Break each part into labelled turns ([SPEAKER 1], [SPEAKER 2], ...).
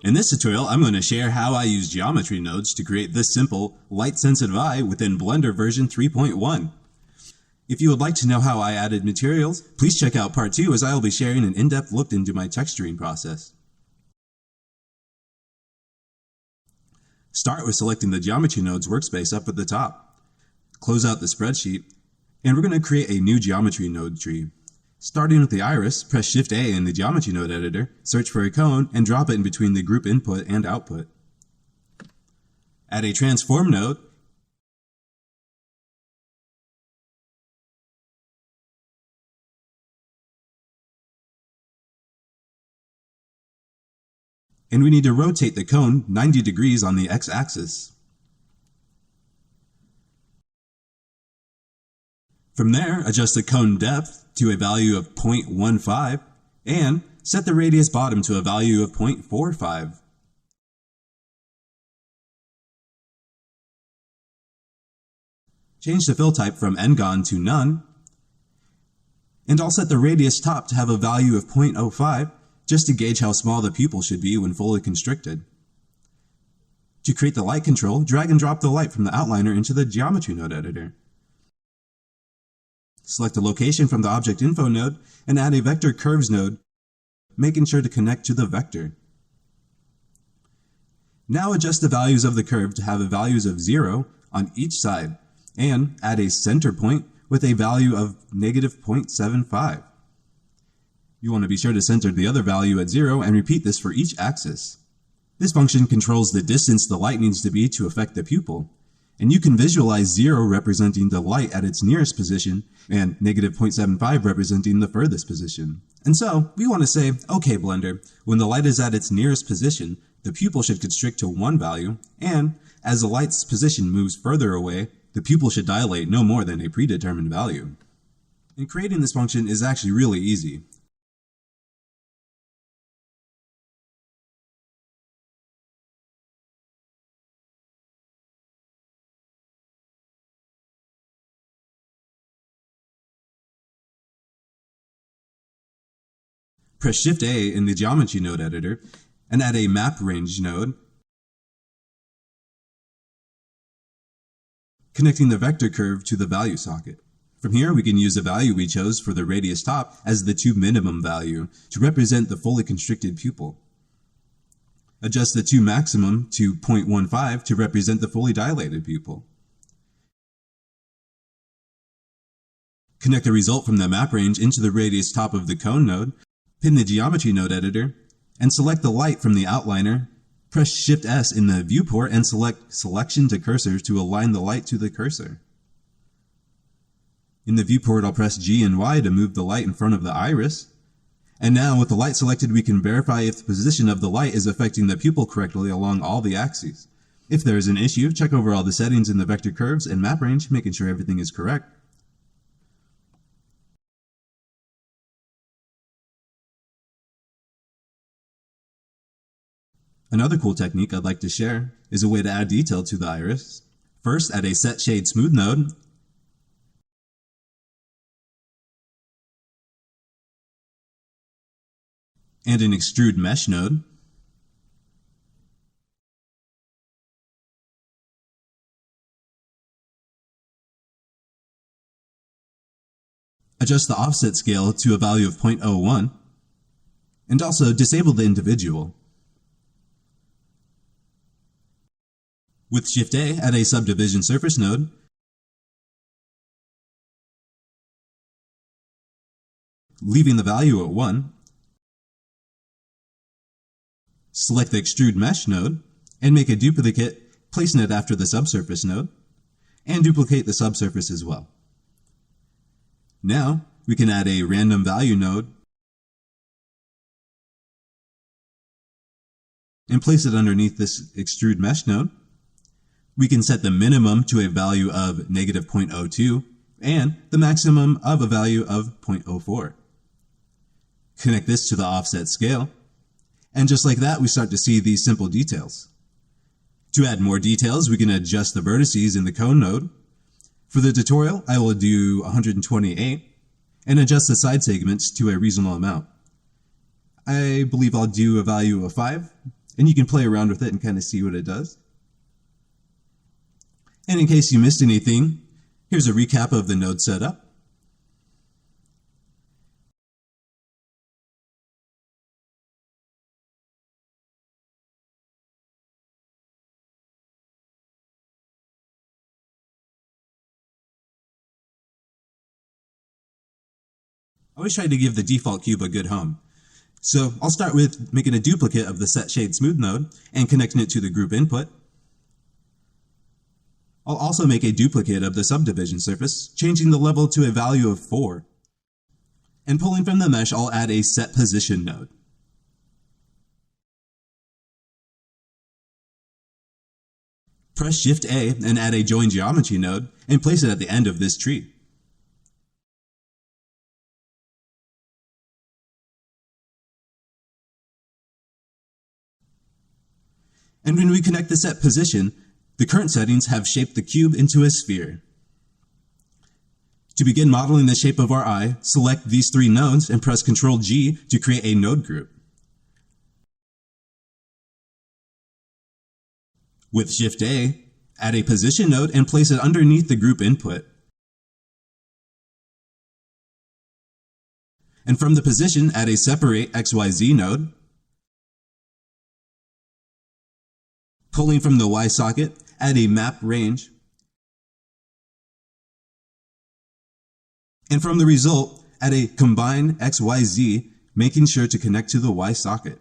[SPEAKER 1] In this tutorial, I'm going to share how I use geometry nodes to create this simple, light-sensitive eye within Blender version 3.1. If you would like to know how I added materials, please check out part 2 as I will be sharing an in-depth look into my texturing process. Start with selecting the Geometry Nodes workspace up at the top. Close out the spreadsheet, and we're going to create a new geometry node tree. Starting with the iris, press Shift-A in the Geometry Node Editor, search for a cone, and drop it in between the group input and output. Add a transform node, and we need to rotate the cone 90 degrees on the x-axis. From there, adjust the cone depth to a value of 0.15 and set the radius bottom to a value of 0.45. Change the fill type from N-Gon to None, and I'll set the radius top to have a value of 0.05 just to gauge how small the pupil should be when fully constricted. To create the light control, drag and drop the light from the outliner into the Geometry Node Editor. Select a location from the Object Info node and add a Vector Curves node, making sure to connect to the vector. Now adjust the values of the curve to have values of 0 on each side, and add a center point with a value of -0.75. You want to be sure to center the other value at 0 and repeat this for each axis. This function controls the distance the light needs to be to affect the pupil, and you can visualize 0 representing the light at its nearest position and -0.75 representing the furthest position. And so, we want to say, okay Blender, when the light is at its nearest position, the pupil should constrict to 1 value, and as the light's position moves further away, the pupil should dilate no more than a predetermined value. And creating this function is actually really easy. Press Shift-A in the Geometry Node Editor and add a Map Range node, connecting the vector curve to the value socket. From here, we can use the value we chose for the radius top as the to minimum value to represent the fully constricted pupil. Adjust the to maximum to 0.15 to represent the fully dilated pupil. Connect the result from the map range into the radius top of the cone node, pin the Geometry Node Editor, and select the light from the outliner. Press Shift-S in the viewport and select Selection to Cursor to align the light to the cursor. In the viewport, I'll press G and Y to move the light in front of the iris. And now, with the light selected, we can verify if the position of the light is affecting the pupil correctly along all the axes. If there is an issue, check over all the settings in the vector curves and map range, making sure everything is correct. Another cool technique I'd like to share is a way to add detail to the iris. First, add a Set Shade Smooth node, and an Extrude Mesh node. Adjust the offset scale to a value of 0.01, and also disable the individual. With Shift-A, add a Subdivision Surface node, leaving the value at 1. Select the Extrude Mesh node, and make a duplicate, placing it after the Subsurface node, and duplicate the subsurface as well. Now, we can add a Random Value node, and place it underneath this Extrude Mesh node. We can set the minimum to a value of -0.02 and the maximum of a value of 0.04. Connect this to the offset scale, and just like that, we start to see these simple details. To add more details, we can adjust the vertices in the cone node. For the tutorial, I will do 128 and adjust the side segments to a reasonable amount. I believe I'll do a value of 5, and you can play around with it and kind of see what it does. And in case you missed anything, here's a recap of the node setup. I always try to give the default cube a good home. So I'll start with making a duplicate of the set shade smooth node and connecting it to the group input. I'll also make a duplicate of the subdivision surface, changing the level to a value of 4. And pulling from the mesh, I'll add a set position node. Press Shift A and add a join geometry node and place it at the end of this tree. And when we connect the set position, the current settings have shaped the cube into a sphere. To begin modeling the shape of our eye, select these 3 nodes and press Ctrl G to create a node group. With Shift A, add a position node and place it underneath the group input. And from the position, add a separate XYZ node. Pulling from the Y socket, add a map range. And from the result, add a combine XYZ, making sure to connect to the Y socket.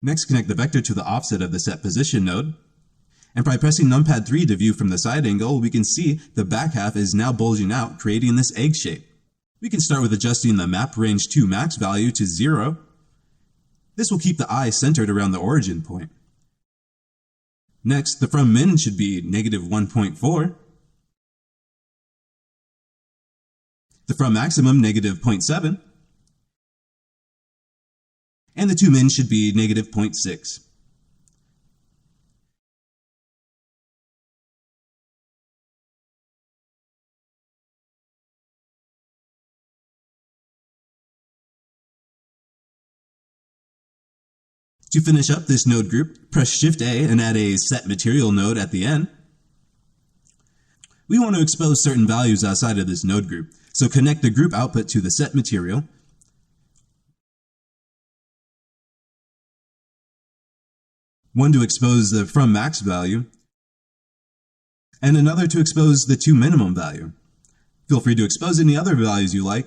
[SPEAKER 1] Next, connect the vector to the offset of the set position node. And by pressing numpad 3 to view from the side angle, we can see the back half is now bulging out, creating this egg shape. We can start with adjusting the map range to max value to 0. This will keep the eye centered around the origin point. Next, the from min should be -1.4. The from maximum -0.7. And the to min should be -0.6. To finish up this node group, press Shift A and add a set material node at the end. We want to expose certain values outside of this node group, so connect the group output to the set material. One to expose the from max value, and another to expose the to minimum value. Feel free to expose any other values you like.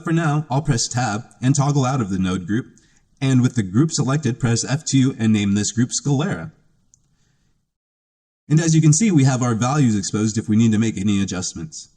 [SPEAKER 1] For now, I'll press Tab and toggle out of the node group, and with the group selected, press F2 and name this group Sclera. And as you can see, we have our values exposed if we need to make any adjustments.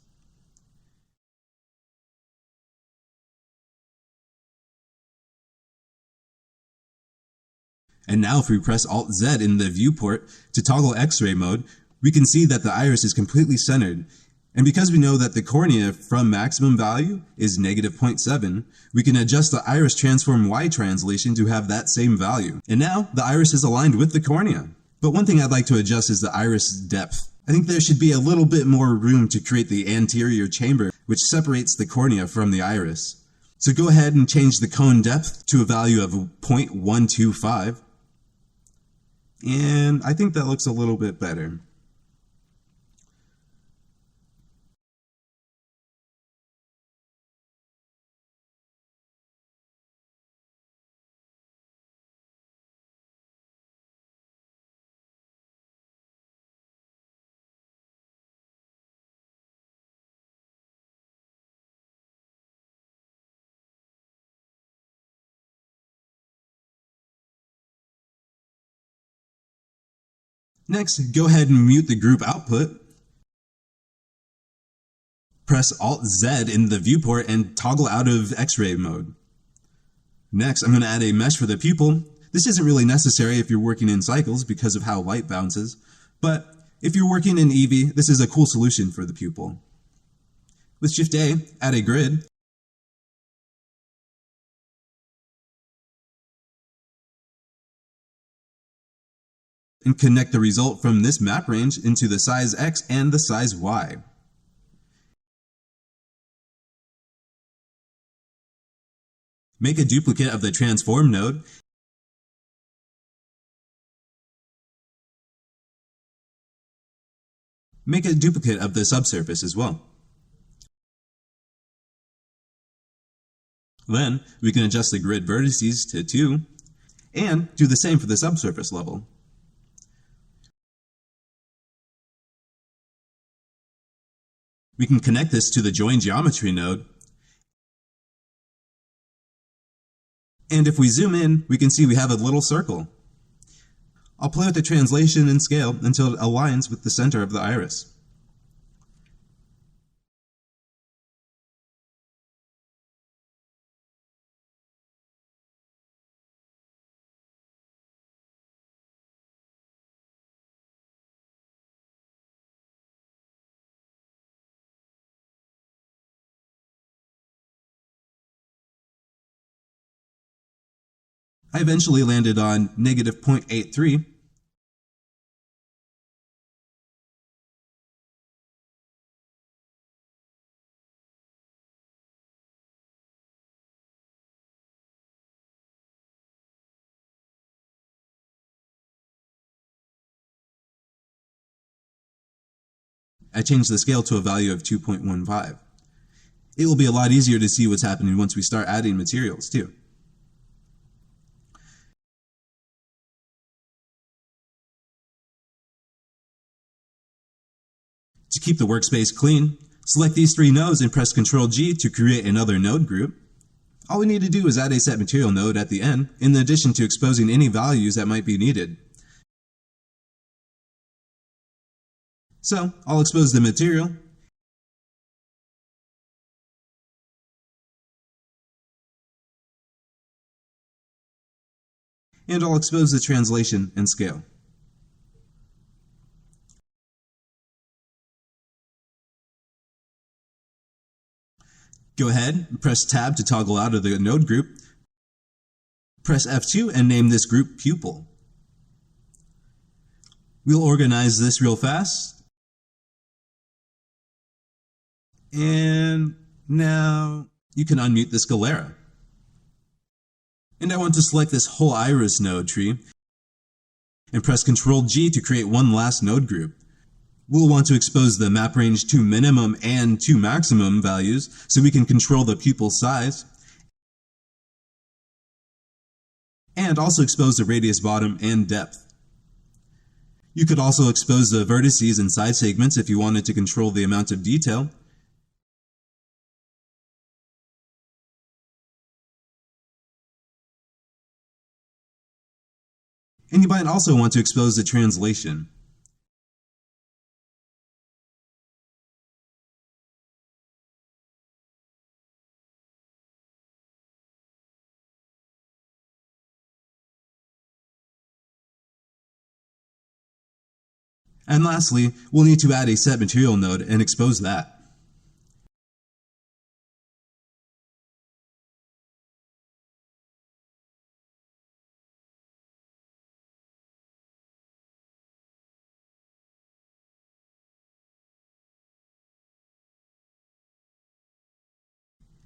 [SPEAKER 1] And now if we press Alt-Z in the viewport to toggle X-ray mode, we can see that the iris is completely centered. And because we know that the cornea from maximum value is -0.7, we can adjust the iris transform Y translation to have that same value. And now the iris is aligned with the cornea. But one thing I'd like to adjust is the iris depth. I think there should be a little bit more room to create the anterior chamber, which separates the cornea from the iris. So go ahead and change the cone depth to a value of 0.125. And I think that looks a little bit better. Next, go ahead and mute the group output. Press Alt-Z in the viewport and toggle out of X-ray mode. Next, I'm going to add a mesh for the pupil. This isn't really necessary if you're working in cycles because of how light bounces, but if you're working in Eevee, this is a cool solution for the pupil. With Shift A, add a grid. and connect the result from this map range into the size X and the size Y. Make a duplicate of the transform node Make a duplicate of the subsurface as well. Then, we can adjust the grid vertices to 2, and do the same for the subsurface level. We can connect this to the join geometry node, and if we zoom in, we can see we have a little circle. I'll play with the translation and scale until it aligns with the center of the iris. I eventually landed on negative 0.83, I changed the scale to a value of 2.15. It will be a lot easier to see what's happening once we start adding materials too. To keep the workspace clean, select these 3 nodes and press Ctrl G to create another node group. All we need to do is add a set material node at the end, in addition to exposing any values that might be needed. So, I'll expose the material, and I'll expose the translation and scale. Go ahead and press Tab to toggle out of the node group. Press F2 and name this group Pupil. We'll organize this real fast. And now you can unmute the sclera. And I want to select this whole iris node tree and press Ctrl G to create one last node group. We'll want to expose the map range to minimum and to maximum values so we can control the pupil size, and also expose the radius bottom and depth. You could also expose the vertices and side segments if you wanted to control the amount of detail. And you might also want to expose the translation. And lastly, we'll need to add a set material node and expose that.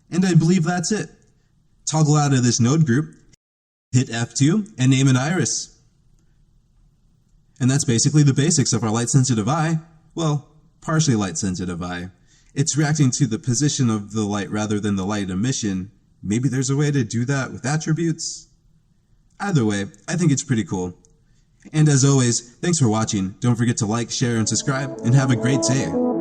[SPEAKER 1] And I believe that's it. Toggle out of this node group, hit F2, and name an iris. And that's basically the basics of our light-sensitive eye. Well, partially light-sensitive eye. It's reacting to the position of the light rather than the light emission. Maybe there's a way to do that with attributes? Either way, I think it's pretty cool. And as always, thanks for watching. Don't forget to like, share, and subscribe, and have a great day.